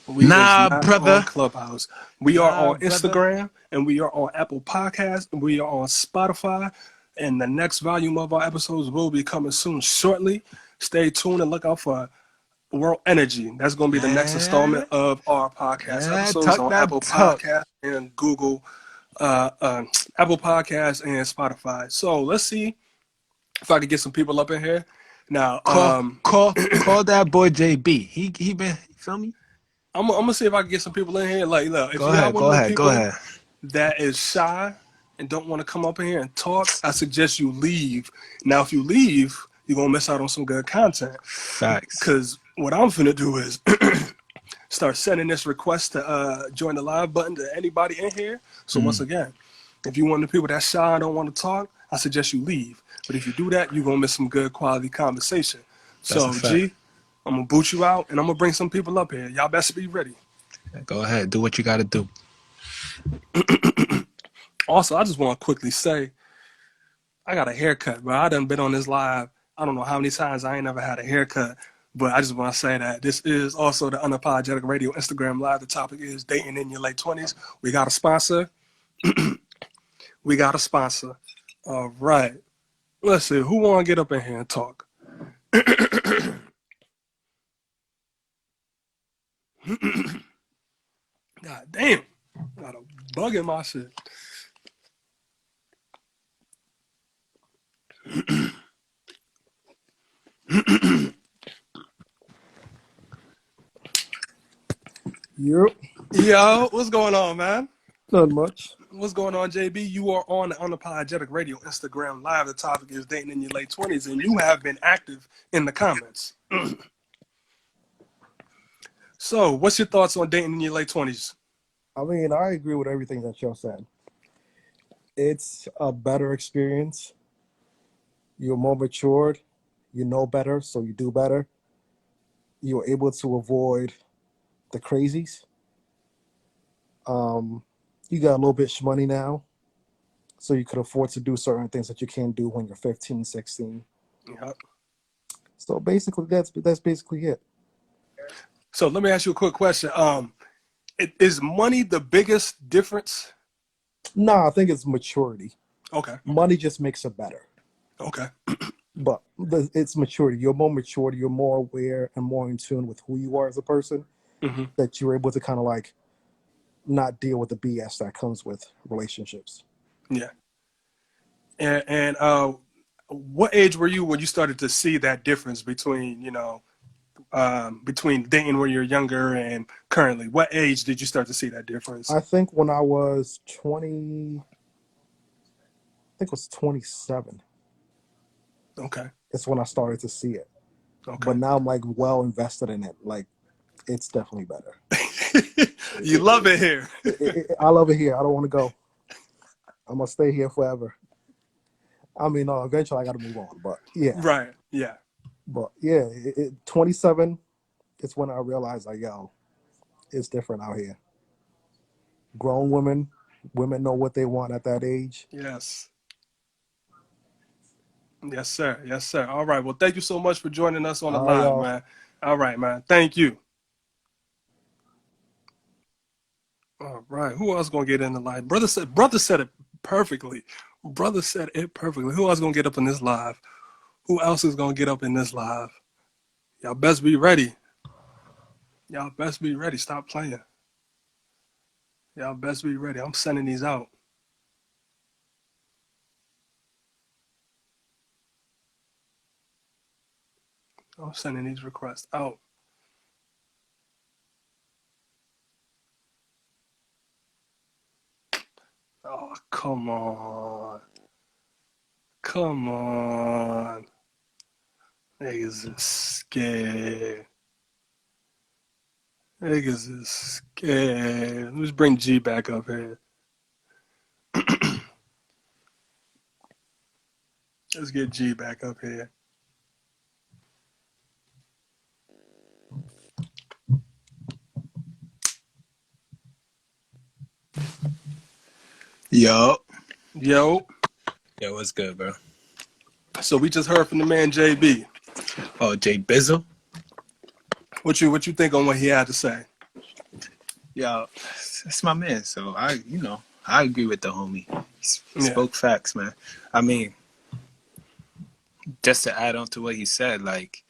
We is Nah, not on brother. Clubhouse. We are Nah, on brother. Instagram and we are on Apple Podcasts and we are on Spotify. And the next volume of our episodes will be coming soon, shortly. Stay tuned and look out for World Energy. That's going to be the next installment of our podcast episodes Talk on that Apple talk. Podcasts and Google, Apple Podcasts and Spotify. So let's see if I could get some people up in here. Now, Call that boy JB. He been, you feel me? I'm gonna see if I can get some people in here. Like, look, if y'all one of them Go people ahead. that is shy and don't want to come up in here and talk, I suggest you leave. Now, if you leave, you're gonna miss out on some good content. Facts. Because what I'm finna do is start sending this request to join the live button to anybody in here. So once again, if you're one of the people that's shy and don't want to talk, I suggest you leave. But if you do that, you're gonna miss some good quality conversation. That's a So fact. G, I'm gonna boot you out and I'm gonna bring some people up here. Y'all best be ready. Go ahead, do what you got to do. Also, I just want to quickly say I got a haircut, bro. I done been on this live. I don't know how many times I ain't never had a haircut, but I just want to say that this is also the Unapologetic Radio Instagram Live. The topic is dating in your late 20s. We got a sponsor. We got a sponsor. All right. Let's see. Who want to get up in here and talk? God damn. Got a bug in my shit. Yep, Yo, what's going on, man? not much. What's going on, JB? You are on the Unapologetic Radio Instagram Live. The topic is dating in your late 20s, and you have been active in the comments. So, what's your thoughts on dating in your late 20s? I mean, I agree with everything that y'all said. It's a better experience. You're more matured. You know better, so you do better. You're able to avoid the crazies. You got a little bit of money now, so you could afford to do certain things that you can't do when you're 15, 16. Yep. So basically, that's basically it. So, let me ask you a quick question. Is money the biggest difference? Nah, I think it's maturity. Okay. Money just makes it better. Okay. But it's maturity. You're more mature. You're more aware and more in tune with who you are as a person. Mm-hmm. That you're able to kind of like not deal with the BS that comes with relationships. Yeah. And what age were you when you started to see that difference between, between dating when you're younger and currently? What age did you start to see that difference? I think when I was 20, I think it was 27. Okay. It's when I started to see it. Okay. But now I'm like well invested in it. Like it's definitely better. You love it here. I love it here. I don't want to go. I'm gonna stay here forever. I mean, eventually I got to move on. But yeah. Right. Yeah. But yeah, 27. It's when I realized like, yo, it's different out here. Grown women know what they want at that age. Yes. Yes, sir. Yes, sir. All right. Well, thank you so much for joining us on the All right, live, y'all. man. All right, man. Thank you. All right. Who else gonna get in the live? Brother said it perfectly. Brother said it perfectly. Who else gonna get up in this live? Who else is gonna get up in this live? Y'all best be ready. Y'all best be ready. Stop playing. Y'all best be ready. I'm sending these out. I'm sending these requests out. Oh, come on. Come on. Niggas is scared. Niggas is scared. Let's bring G back up here. Let's get G back up here. Yo. Yo. Yo, what's good, bro? So we just heard from the man JB. Oh, Jay Bizzle? What you think on what he had to say? Yo, that's my man. So I agree with the homie. He Yeah. spoke facts, man. I mean, just to add on to what he said, like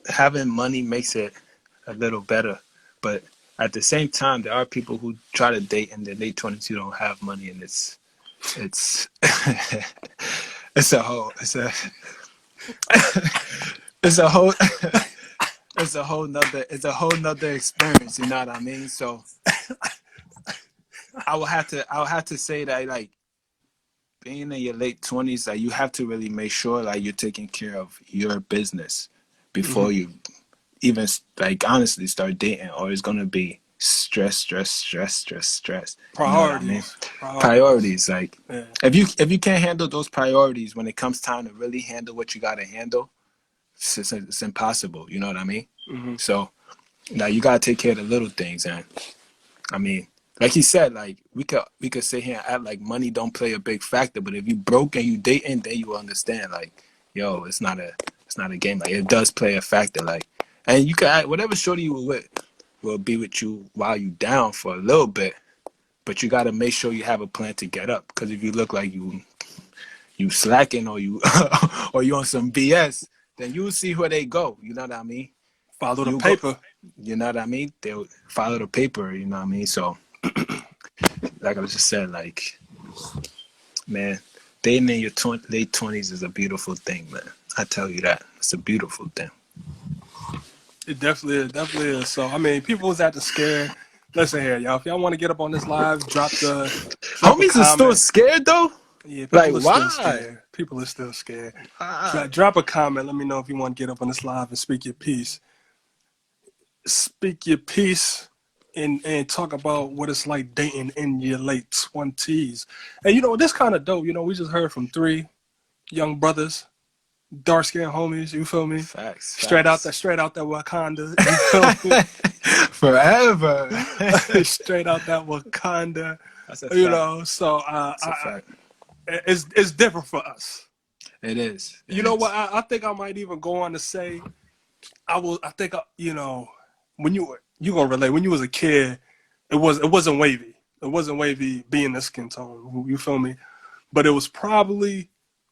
having money makes it a little better, but at the same time, there are people who try to date in their late 20s who don't have money, and it's it's it's a whole it's a it's a whole it's a whole nother experience. You know what I mean? So I would have to say that like being in your late 20s, like you have to really make sure like you're taking care of your business before you even like honestly start dating, or it's gonna be stress. You know what I mean? Priorities. Priorities. Like Yeah. if you can't handle those priorities when it comes time to really handle what you got to handle, it's impossible. You know what I mean? Hmm. So now you gotta take care of the little things, and I mean, like he said, like we could sit here and act like money don't play a big factor, but if you broke and you dating, then you will understand. Like, yo, it's not a game. Like it does play a factor. Like, and you can act, whatever shorty you were with will be with you while you down for a little bit, but you gotta make sure you have a plan to get up. Because if you look like you slacking or you or you on some BS, then you'll see where they go. You know what I mean? Follow the You go. paper. You know what I mean? They'll follow the paper. You know what I mean? So, like I was just saying, like, man, dating in your late 20s is a beautiful thing, man. I tell you that. It's a beautiful thing. It definitely is. So I mean, people was at the scare. Listen here, y'all. If y'all want to get up on this live, drop a Homies are still comment. scared, though? Yeah, Like, people are still why? scared. People are still scared. Why? Drop a comment. Let me know if you want to get up on this live and speak your piece. Speak your piece and talk about what it's like dating in your late 20s. And you know, this kind of dope. You know, we just heard from 3 young brothers, dark skinned homies. You feel me? Facts. Straight out that Wakanda. You feel me? Forever. Straight out that Wakanda. That's a You fact. know, so That's a fact. it's different for us. It is. You know what? I think I might even go on to say I think you know, when you gonna relate, when you was a kid, it wasn't wavy. It wasn't wavy being the skin tone. You feel me? But it was probably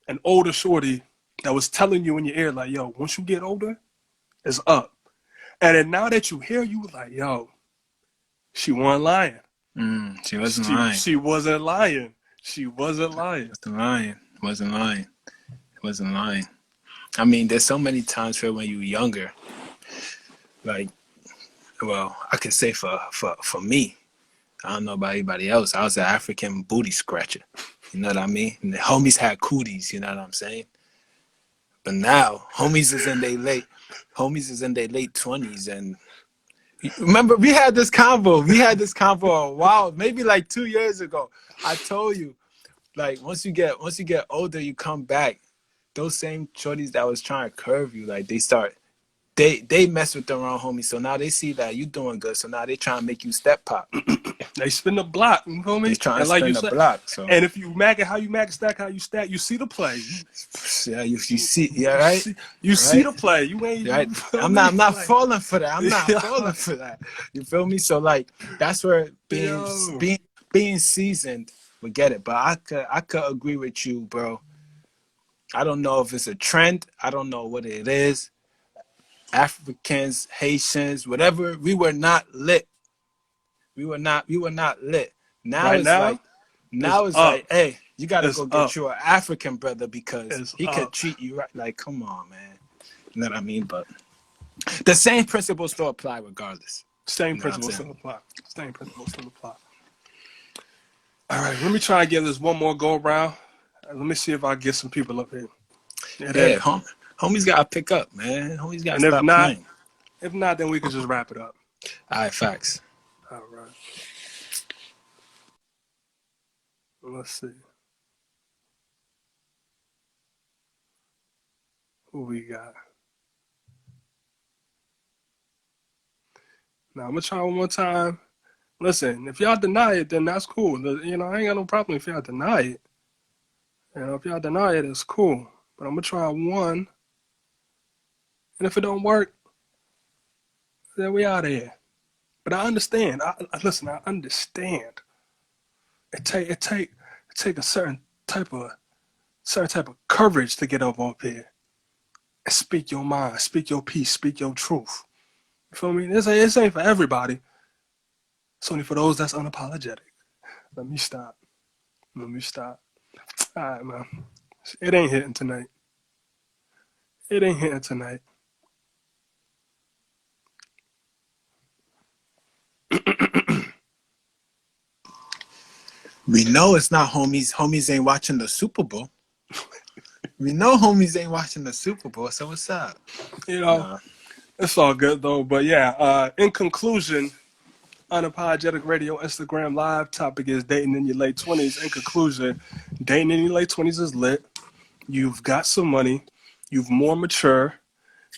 an older shorty that was telling you in your ear like, yo, once you get older, it's up. And then now that you hear, you like, yo, she wasn't lying. She wasn't lying. She wasn't lying. She wasn't lying. Wasn't lying. I mean, there's so many times where when you're younger, like, well, I can say for me, I don't know about anybody else. I was an African booty scratcher. You know what I mean? And the homies had cooties. You know what I'm saying? But now, homies is in their late 20s, and remember we had this convo. We had this convo a while, maybe like 2 years ago. I told you, like once you get older, you come back. Those same shorties that was trying to curve you, like they mess with the wrong homies. So now they see that you doing good. So now they trying to make you step pop. They spin the block, you feel me? They trying and to like spin you the said, block. So and if you mag it, how you mag stack, how you stack, you see the play. yeah, you see, yeah, right. You see the play. You ain't Right. you feel I'm me? not Like, falling for that. I'm not falling for that. You feel me? So like that's where Yo. being seasoned would get it. But I could agree with you, bro. I don't know if it's a trend. I don't know what it is. Africans, Haitians, whatever, we were not lit. We were not lit. Now Right it's now, like up. hey, you gotta It's go up. get you an African brother because It's he could up. treat you right. Like, come on, man. You know what I mean? But the same principles still apply regardless. Same You know what I'm principle saying? still apply. Same principle still apply. All right, let me try and give this one more go around. Let me see if I get some people up here. Yeah, homies gotta pick up, man. Homies gotta And stop playing. if not, then we can just wrap it up. All right, facts. All right. Let's see. Who we got? Now I'm gonna try one more time. Listen, if y'all deny it, then that's cool. You know, I ain't got no problem if y'all deny it. You know, if y'all deny it, it's cool. But I'm gonna try one, and if it don't work, then we out of here. But I understand. Listen. I understand. It take a type of certain type of courage to get up here and speak your mind, speak your peace, speak your truth. You feel me? This ain't for everybody. It's only for those that's unapologetic. Let me stop. All right, man. It ain't hitting tonight. We know it's not homies. Homies ain't watching the Super Bowl. We know homies ain't watching the Super Bowl. So what's up? You know, it's all good though. But yeah, in conclusion, Unapologetik Radio, Instagram Live. Topic is dating in your late 20s. In conclusion, dating in your late 20s is lit. You've got some money. You've more mature.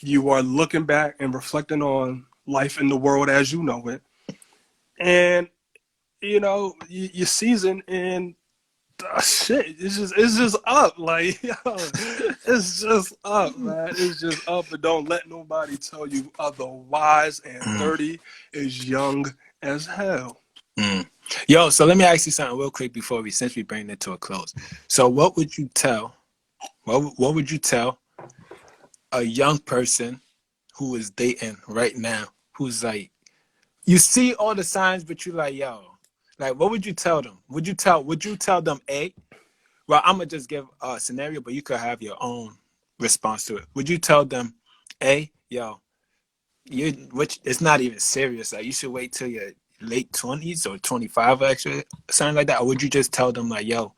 You are looking back and reflecting on life in the world as you know it. And, you know, you're seasoned and shit, it's just up. Like, yo, it's just up, man. It's just up. But don't let nobody tell you otherwise. And 30 is young as hell. Yo, so let me ask you something real quick since we bring it to a close. So what would you tell a young person who is dating right now, who's like, you see all the signs, but you're like, yo, like, what would you tell them? Would you tell them well, I'm gonna just give a scenario, but you could have your own response to it. Would you tell them, yo, which it's not even serious, like you should wait till your late 20s or 25 actually, something like that? Or would you just tell them like, yo,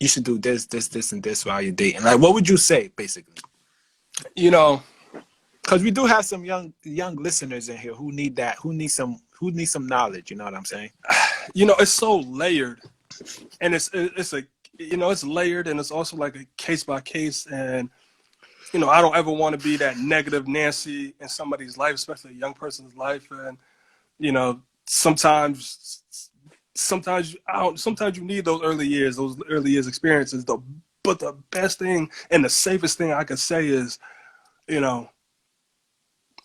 you should do this, and this while you're dating? Like, what would you say basically? You know, because we do have some young listeners in here who need some knowledge. You know what I'm saying? You know, it's so layered, and it's layered, and it's also like a case by case. And you know, I don't ever want to be that negative Nancy in somebody's life, especially a young person's life. And you know, sometimes you need those early years experiences though. But the best thing and the safest thing I could say is, you know,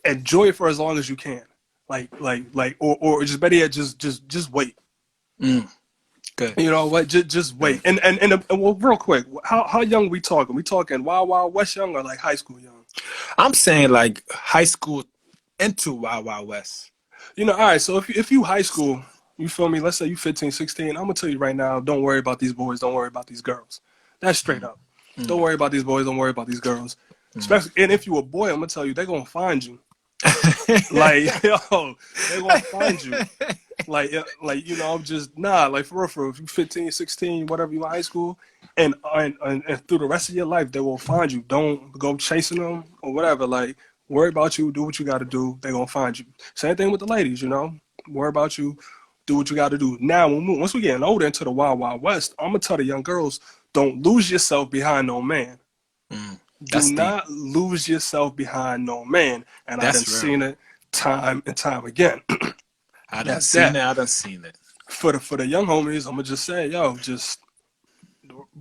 enjoy it for as long as you can. Or just better yet, just wait. Good. You know what? Just wait. And well, real quick, how young we talking? We talking Wild Wild West young or like high school young? I'm saying like high school into Wild Wild West. You know, all right. So if you high school, you feel me? Let's say you 15, 16. I'm gonna tell you right now, don't worry about these boys. Don't worry about these girls. That's straight up. Don't worry about these boys. Don't worry about these girls. Especially, and if you a boy, I'm gonna tell you, they're gonna find you. Like, yo, they're gonna find you. Like, you know, like for real, if you 15, 16, whatever, you in high school, and through the rest of your life, they will find you. Don't go chasing them or whatever. Like, worry about you, do what you got to do. They're gonna find you. Same thing with the ladies, you know. Worry about you, do what you got to do. Now, once we getting older into the Wild Wild West, I'm gonna tell the young girls, don't lose yourself behind no man. Do not lose yourself behind no man. And I done seen it time and time again. I done seen it. For the young homies, I'm gonna just say, yo, just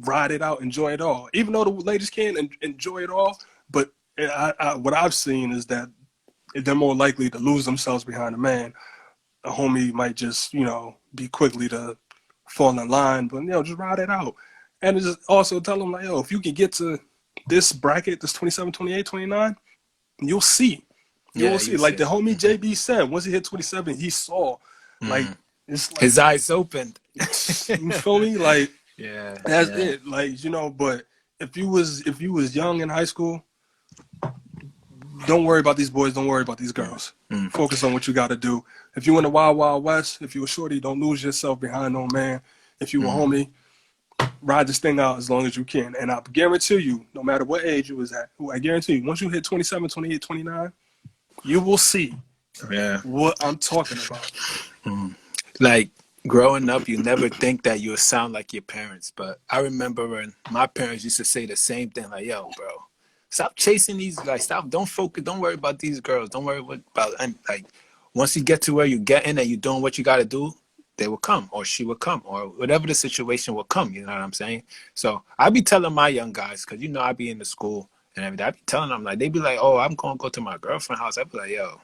ride it out, enjoy it all. Even though the ladies can enjoy it all, but what I've seen is that they're more likely to lose themselves behind a man. A homie might just, you know, be quickly to fall in line, but you know, just ride it out. And just also tell them like, yo, if you can get to this bracket, this 27, 28, 29, you'll see. You'll see. Like the homie JB said, once he hit 27, he saw. Like, it's like his eyes opened. You feel me? Like, that's it. Like, you know, but if you was young in high school, don't worry about these boys, don't worry about these girls. Focus on what you got to do. If you in the Wild Wild West, if you a shorty, don't lose yourself behind no man. If you a homie, ride this thing out as long as you can. And I guarantee you, no matter what age you was at, I guarantee you, once you hit 27, 28, 29, you will see what I'm talking about. Like, growing up, you never think that you'll sound like your parents. But I remember when my parents used to say the same thing, like, yo, bro, stop chasing these, like, don't focus, don't worry about these girls, don't worry about, and like, once you get to where you get in and you're doing what you got to do, they will come, or she will come, or whatever the situation will come, you know what I'm saying? So I be telling my young guys, because, you know, I be in the school and everything, I be telling them, like, they be like, oh, I'm going to go to my girlfriend's house. I be like, yo,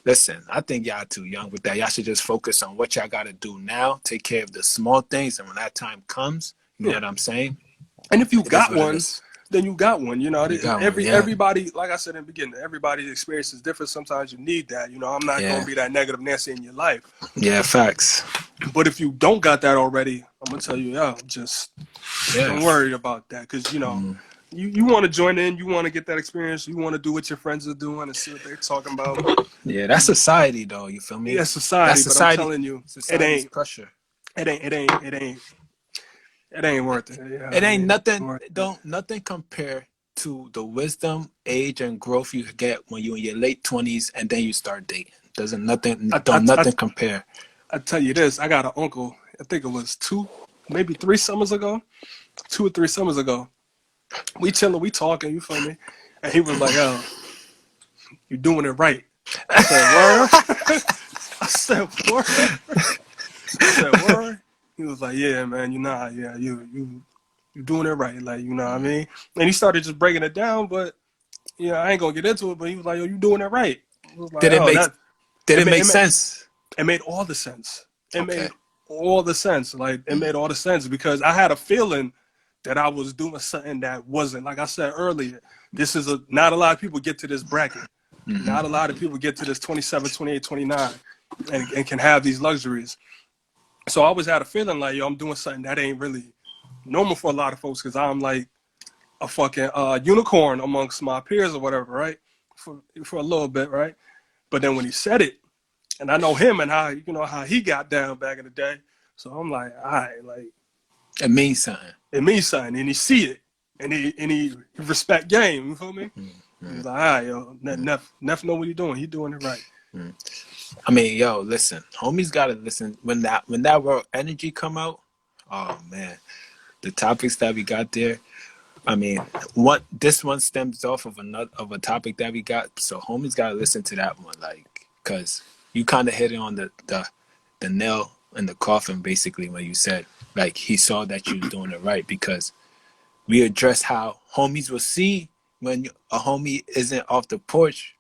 listen, I think y'all too young with that. Y'all should just focus on what y'all got to do now, take care of the small things, and when that time comes, you know what I'm saying? And if you got one, then you got one. You know, everybody, like I said in the beginning, everybody's experience is different. Sometimes you need that. You know, I'm not going to be that negative Nancy in your life. Yeah, facts. But if you don't got that already, I'm going to tell you, yo, just don't worry about that. Because, you know, you want to join in. You want to get that experience. You want to do what your friends are doing and see what they're talking about. Yeah, that's society, though. You feel me? Yeah, society. That's society. But I'm telling you, it ain't pressure. It ain't worth it. Yeah, it ain't nothing. Nothing compare to the wisdom, age, and growth you get when you're in your late 20s and then you start dating. Doesn't nothing I, don't I, I, nothing compare. I tell you this, I got an uncle, I think it was maybe 3 summers ago, 2 or 3 summers ago. We chilling, we talking, you feel me? And he was like, yo, you doing it right. I said, word? I said, word? I said, word? He was like, yeah, man, you doing it right. Like, you know what I mean? And he started just breaking it down, but, I ain't going to get into it, but he was like, yo, you doing it right. I was like, Did it oh, make did it it made, make it made, sense? it made all the sense. It Okay. made all the sense. Like, it made all the sense because I had a feeling that I was doing something that wasn't. Like I said earlier, not a lot of people get to this bracket. Not a lot of people get to this 27, 28, 29 and can have these luxuries. So I always had a feeling like, yo, I'm doing something that ain't really normal for a lot of folks because I'm like a fucking unicorn amongst my peers or whatever, right? For a little bit, right? But then when he said it, and I know him and how he got down back in the day, so I'm like, all right, like It means something. it means something, and he see it, and he respect game. You feel me? He's like, all right, yo, Neff know what he doing. He doing it right. I mean, yo, listen, homies gotta listen when that world energy come out. Oh man, the topics that we got there. I mean, this one stems off of a topic that we got. So homies gotta listen to that one, like, cause you kind of hit it on the nail in the coffin, basically, when you said like he saw that you was doing it right because we address how homies will see when a homie isn't off the porch,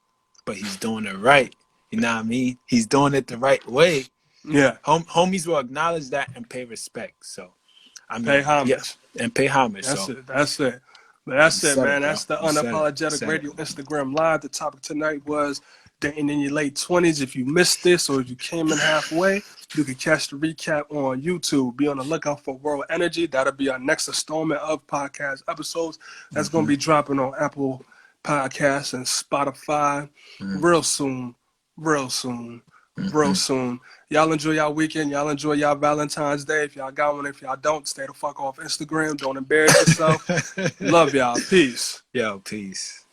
but he's doing it right. You know what I mean? He's doing it the right way. Yeah, Homies will acknowledge that and pay respect. So, I pay mean, yeah, homage. and pay homage. That's So, it. That's it. But you that's it, said it, man. bro. That's the You said it. You Unapologetic said it. Radio Instagram Live. The topic tonight was dating in your late 20s. If you missed this or if you came in halfway, you can catch the recap on YouTube. Be on the lookout for World Energy. That'll be our next installment of podcast episodes. That's going to be dropping on Apple Podcasts and Spotify real soon. Real soon. Real soon. Y'all enjoy y'all weekend. Y'all enjoy y'all Valentine's Day. If y'all got one, if y'all don't, stay the fuck off Instagram. Don't embarrass yourself. Love y'all. Peace. Yo, peace.